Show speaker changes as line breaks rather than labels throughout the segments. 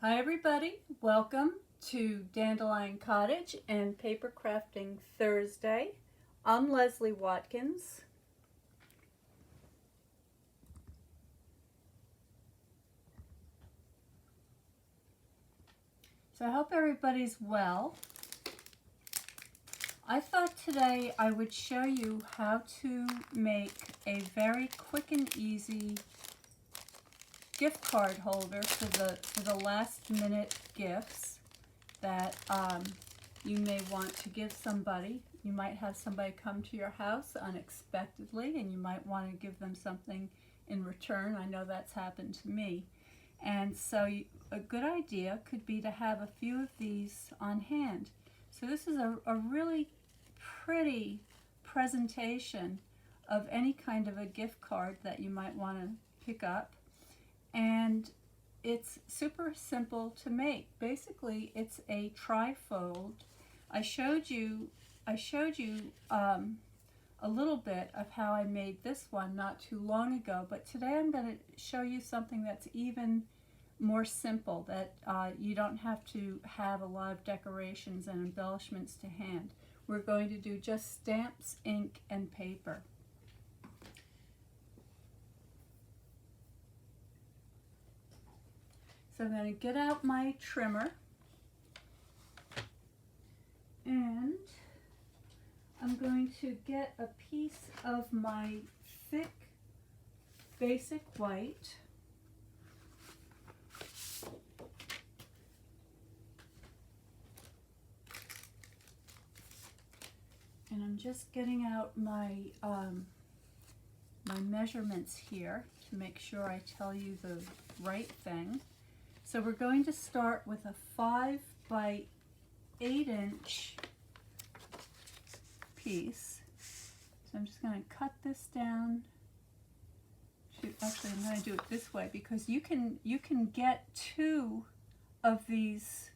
Hi everybody, welcome to Dandelion Cottage and Paper Crafting Thursday. I'm Leslie Watkins. So I hope everybody's well. I thought today I would show you how to make a very quick and easy gift card holder for the last minute gifts that you may want to give somebody. You might have somebody come to your house unexpectedly and you might want to give them something in return. I know that's happened to me. And so a good idea could be to have a few of these on hand. So this is a really pretty presentation of any kind of a gift card that you might want to pick up. And it's super simple to make. Basically, it's a trifold. I showed you a little bit of how I made this one not too long ago, but today I'm going to show you something that's even more simple, that you don't have to have a lot of decorations and embellishments to hand. We're going to do just stamps, ink, and paper. So I'm going to get out my trimmer and I'm going to get a piece of my thick basic white. And I'm just getting out my my measurements here to make sure I tell you the right thing. So we're going to start with a 5 by 8 inch piece. So I'm just going to cut this down. Actually, I'm going to do it this way because you can get two of these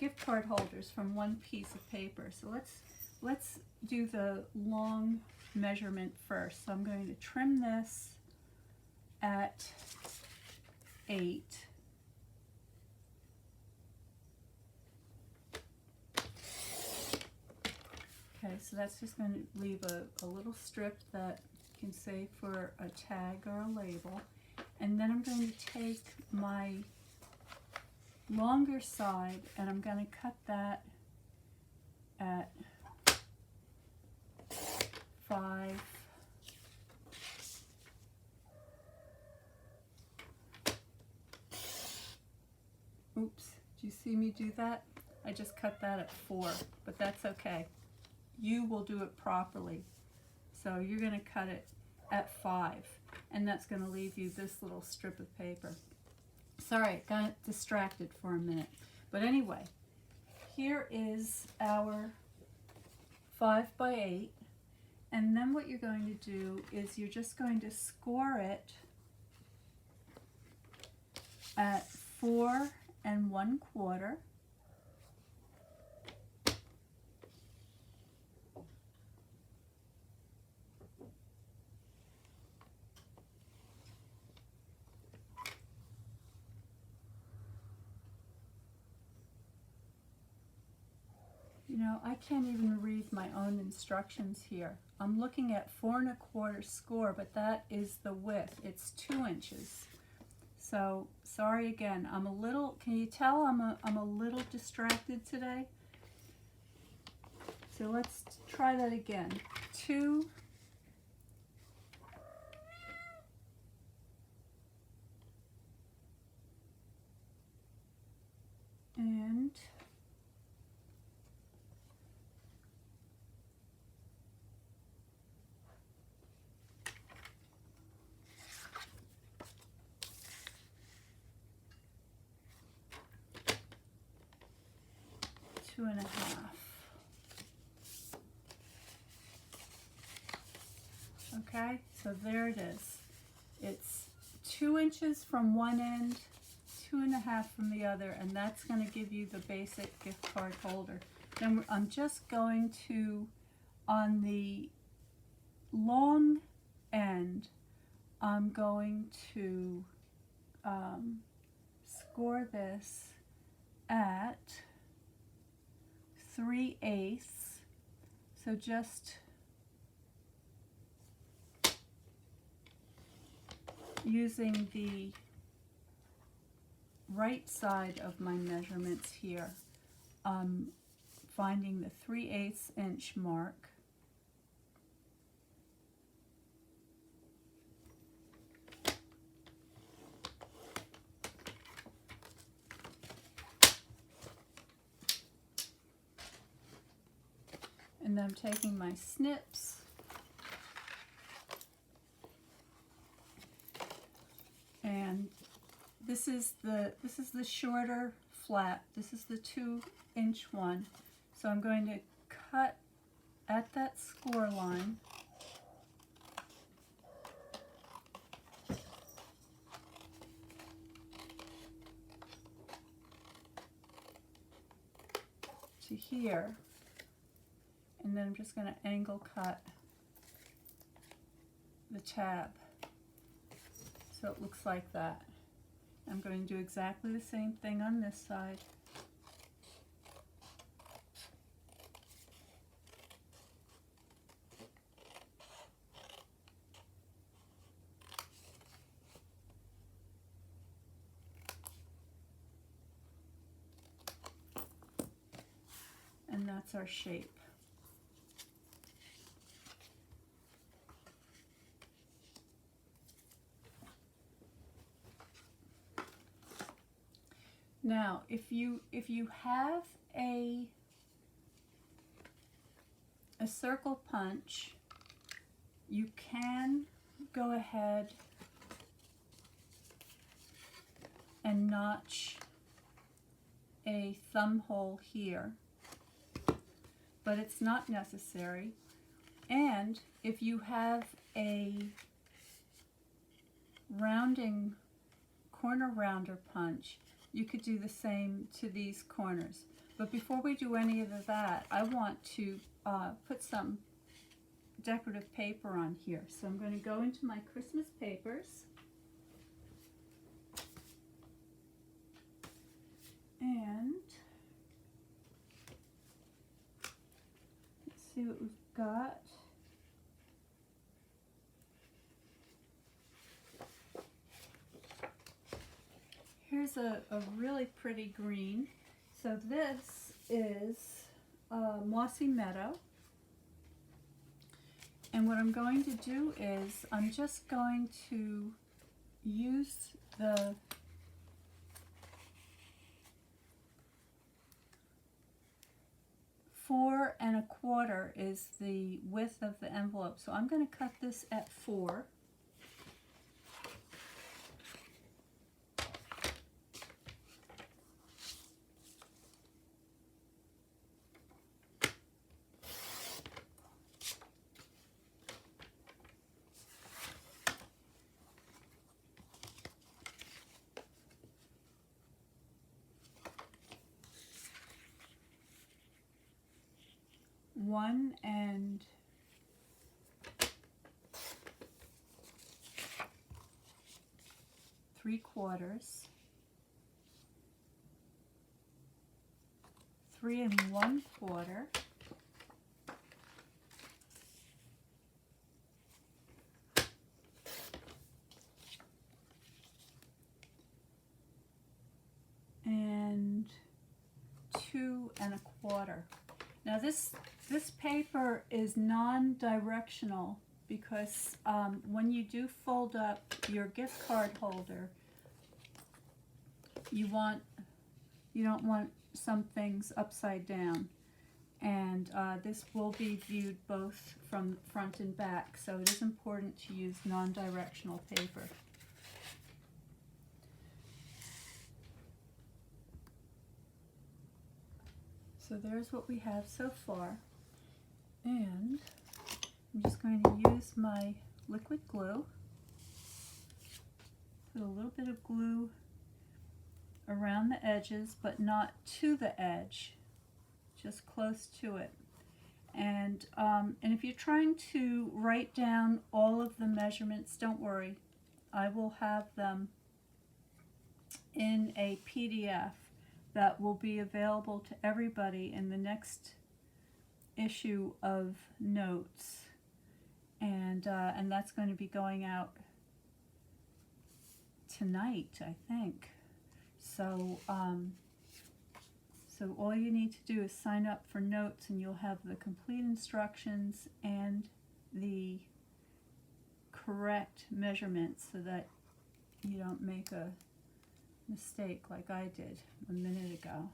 gift card holders from one piece of paper. So let's do the long measurement first. So I'm going to trim this at 8. Okay, so that's just going to leave a little strip that you can save for a tag or a label. And then I'm going to take my longer side and I'm going to cut that at 5. Oops, do you see me do that? I just cut that at 4, but that's okay. You will do it properly. So you're going to cut it at 5, and that's going to leave you this little strip of paper. Sorry, got distracted for a minute. But anyway, here is our 5 by 8. And then what you're going to do is you're just going to score it at 4 1/4. You know, I can't even read my own instructions here. I'm looking at 4 1/4 score, but that is the width. It's 2 inches. So sorry again. I'm a little. Can you tell I'm a little distracted today? So let's try that again. 2 and 2 1/2. Okay, so there it is. It's 2 inches from one end, 2 1/2 from the other, and that's going to give you the basic gift card holder. Then I'm just going to, on the long end, I'm going to score this at 3/8. So just using the right side of my measurements here, finding the 3/8 inch mark. And then I'm taking my snips and this is the shorter flap. This is the 2-inch one. So I'm going to cut at that score line. To here. And then I'm just going to angle cut the tab so it looks like that. I'm going to do exactly the same thing on this side. And that's our shape. Now, if you have a circle punch, you can go ahead and notch a thumb hole here, but it's not necessary. And if you have a rounding corner rounder punch, you could do the same to these corners. But before we do any of that, I want to put some decorative paper on here. So I'm going to go into my Christmas papers and let's see what we've got. Here's a really pretty green. So this is Mossy Meadow. And what I'm going to do is I'm just going to use the four and a quarter is the width of the envelope. So I'm going to cut this at 4. One and three quarters, 3 1/4, and 2 1/4. Now this paper is non-directional because when you do fold up your gift card holder, you don't want some things upside down, and this will be viewed both from front and back, so it is important to use non-directional paper. So there's what we have so far. And I'm just going to use my liquid glue. Put a little bit of glue around the edges, but not to the edge, just close to it. And if you're trying to write down all of the measurements, don't worry. I will have them in a PDF that will be available to everybody in the next issue of Notes, and that's going to be going out tonight, I think. So so all you need to do is sign up for Notes, and you'll have the complete instructions and the correct measurements so that you don't make a mistake like I did a minute ago.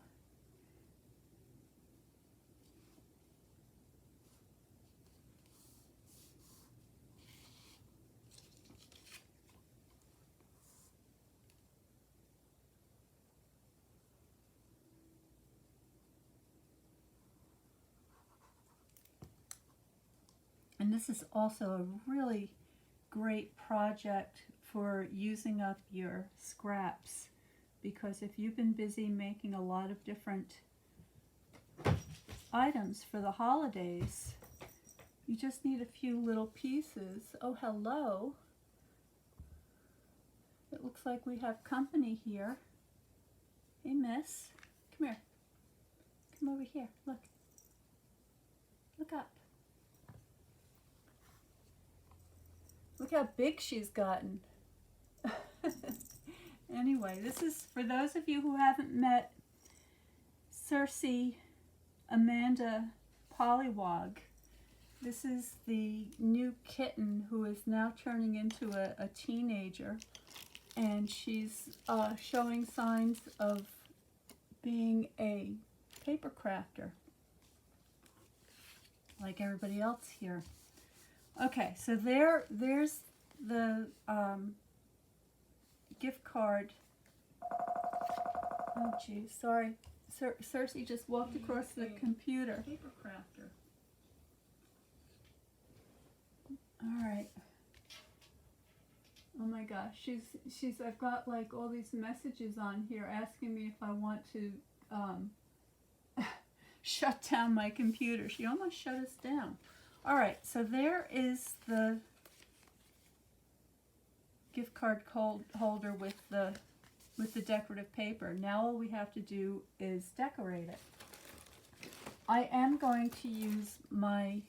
And this is also a really great project for using up your scraps, because if you've been busy making a lot of different items for the holidays, you just need a few little pieces. Oh, hello. It looks like we have company here. Hey, miss. Come here. Come over here. Look. Look up. Look how big she's gotten. Anyway, this is for those of you who haven't met Circe Amanda Pollywog. This is the new kitten who is now turning into a teenager, and she's showing signs of being a paper crafter like everybody else here. Okay, so there's the gift card. Oh geez, sorry. Circe just walked across the computer. Paper crafter. All right. Oh my gosh, she's. I've got like all these messages on here asking me if I want to shut down my computer. She almost shut us down. All right, so there is the gift card holder with the decorative paper. Now all we have to do is decorate it. I am going to use my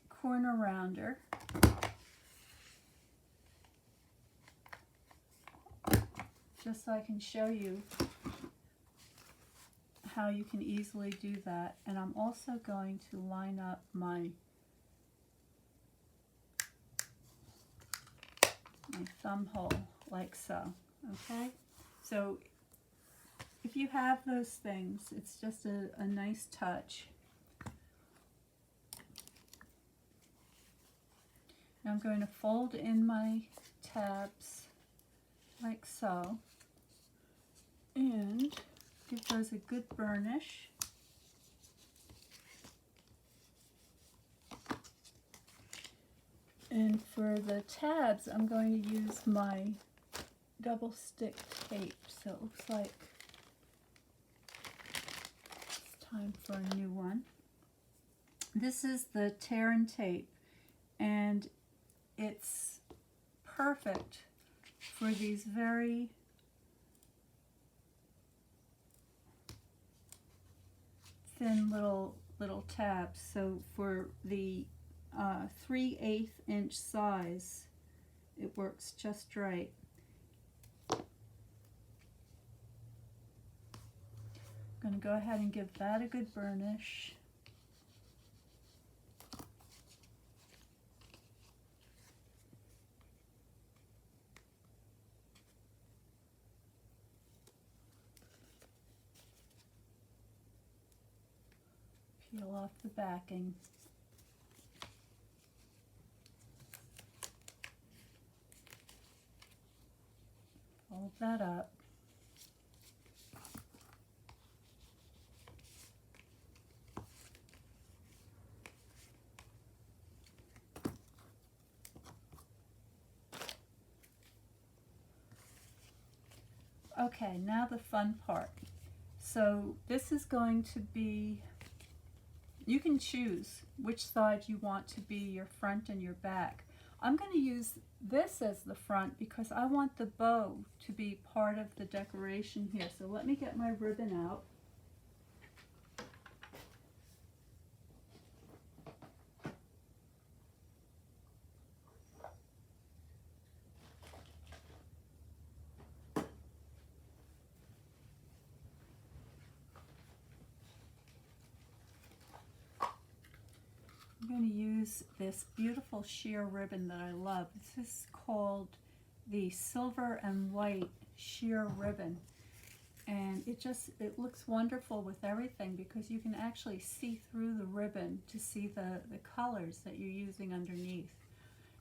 corner rounder. Just so I can show you how you can easily do that. And I'm also going to line up my thumb hole like so. Okay? So if you have those things, it's just a nice touch. Now I'm going to fold in my tabs like so, and give those a good burnish. And for the tabs, I'm going to use my double stick tape. So it looks like it's time for a new one. This is the tear and tape, and it's perfect for these very thin little tabs. So for the 3/8 inch size, it works just right. I'm going to go ahead and give that a good burnish. Peel off the backing. Fold that up. Okay, now the fun part. So this is going to be, you can choose which side you want to be your front and your back. I'm going to use this as the front because I want the bow to be part of the decoration here. So let me get my ribbon out. I'm going to use this beautiful sheer ribbon that I love. This is called the Silver and White sheer ribbon. And it looks wonderful with everything because you can actually see through the ribbon to see the colors that you're using underneath.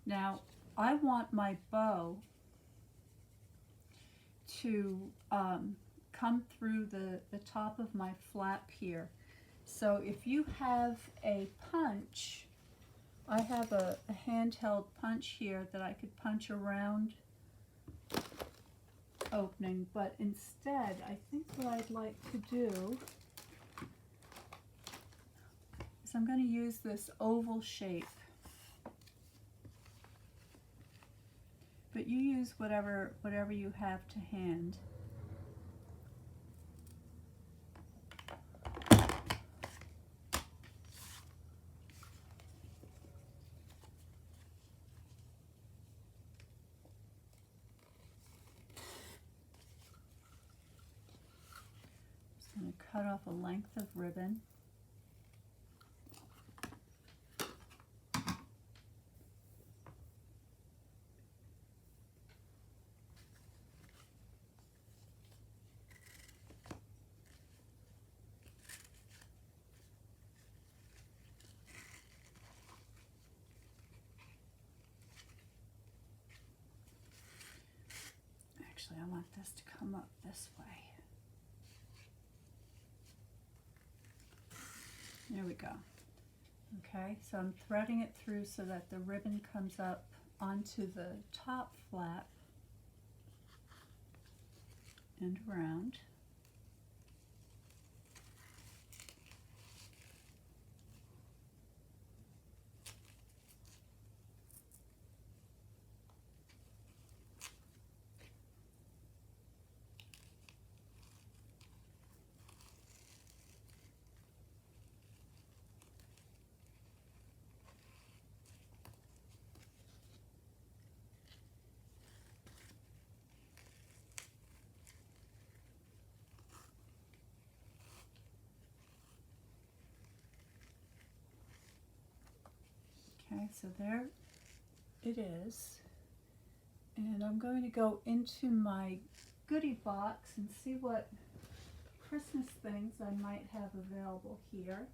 Now, I want my bow to come through the top of my flap here. So if you have a punch, I have a handheld punch here that I could punch around opening, but instead I think what I'd like to do is I'm going to use this oval shape. But you use whatever you have to hand. Going to cut off a length of ribbon. Actually, I want this to come up this way. There we go. Okay, so I'm threading it through so that the ribbon comes up onto the top flap and around. Okay, so there it is. And I'm going to go into my goodie box and see what Christmas things I might have available here.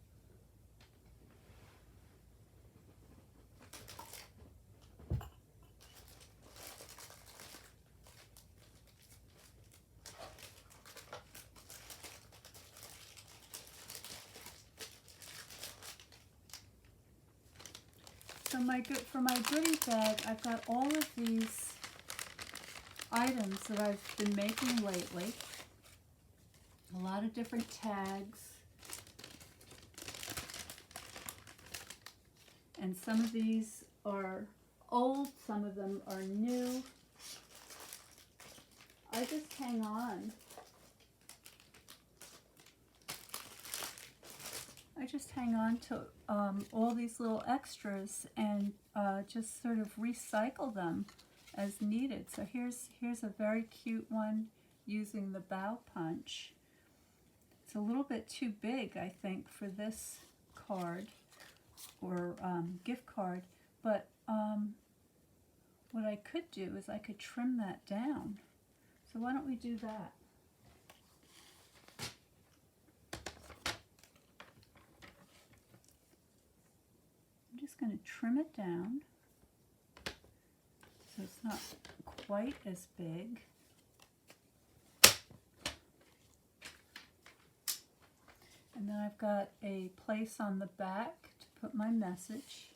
So for my goodie bag, I've got all of these items that I've been making lately. A lot of different tags. And some of these are old, some of them are new. I just hang on. I just hang on to all these little extras and just sort of recycle them as needed. So here's a very cute one using the bow punch. It's a little bit too big, I think, for this card or gift card, but what I could do is I could trim that down. So why don't we do that? I'm just going to trim it down so it's not quite as big. And then I've got a place on the back to put my message.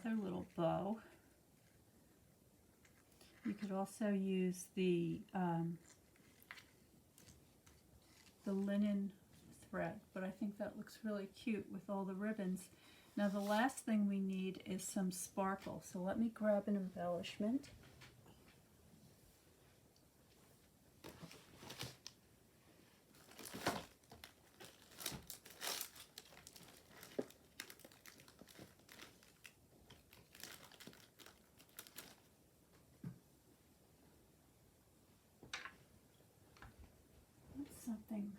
another little bow. You could also use the linen thread, but I think that looks really cute with all the ribbons. Now the last thing we need is some sparkle, so let me grab an embellishment. Something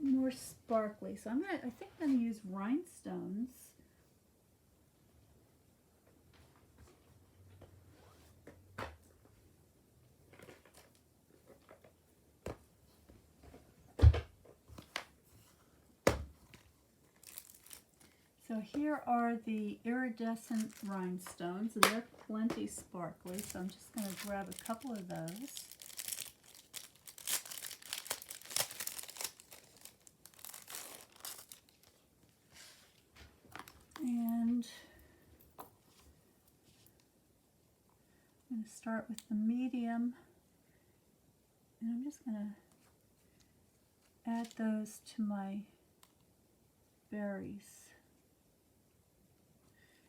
more sparkly. So I think I'm gonna use rhinestones. So here are the iridescent rhinestones, and they're plenty sparkly, so I'm just gonna grab a couple of those. And I'm going to start with the medium, and I'm just going to add those to my berries.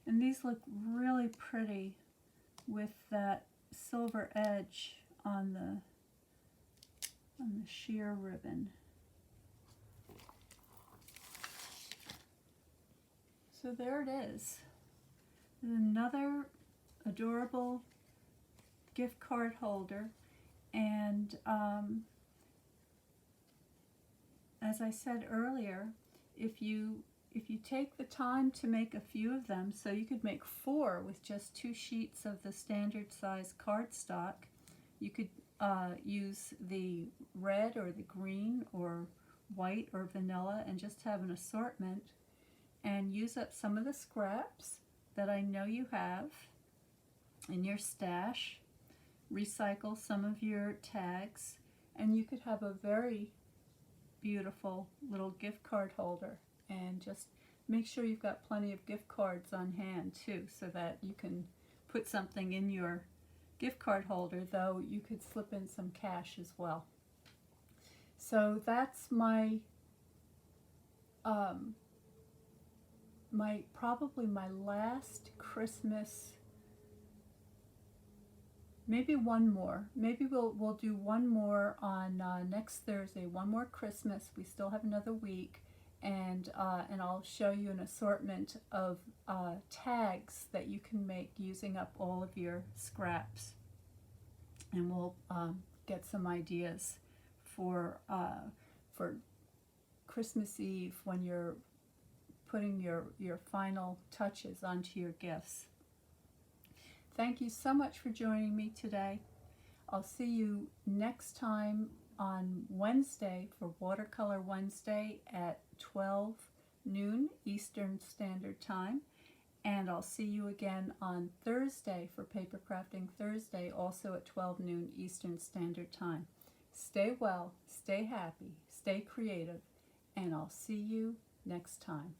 And these look really pretty with that silver edge on the sheer ribbon. So there it is. Another adorable gift card holder, and as I said earlier, if you take the time to make a few of them, so you could make 4 with just 2 sheets of the standard size cardstock. You could use the red or the green or white or vanilla and just have an assortment, and use up some of the scraps that I know you have in your stash, recycle some of your tags, and you could have a very beautiful little gift card holder. And just make sure you've got plenty of gift cards on hand too, so that you can put something in your gift card holder, though you could slip in some cash as well. So that's my probably my last Christmas. Maybe one more. Maybe we'll do one more on next Thursday. One more Christmas. We still have another week, and I'll show you an assortment of tags that you can make using up all of your scraps, and we'll get some ideas for Christmas Eve when you're putting your final touches onto your gifts. Thank you so much for joining me today. I'll see you next time on Wednesday for Watercolor Wednesday at 12 noon Eastern Standard Time. And I'll see you again on Thursday for Paper Crafting Thursday, also at 12 noon Eastern Standard Time. Stay well, stay happy, stay creative, and I'll see you next time.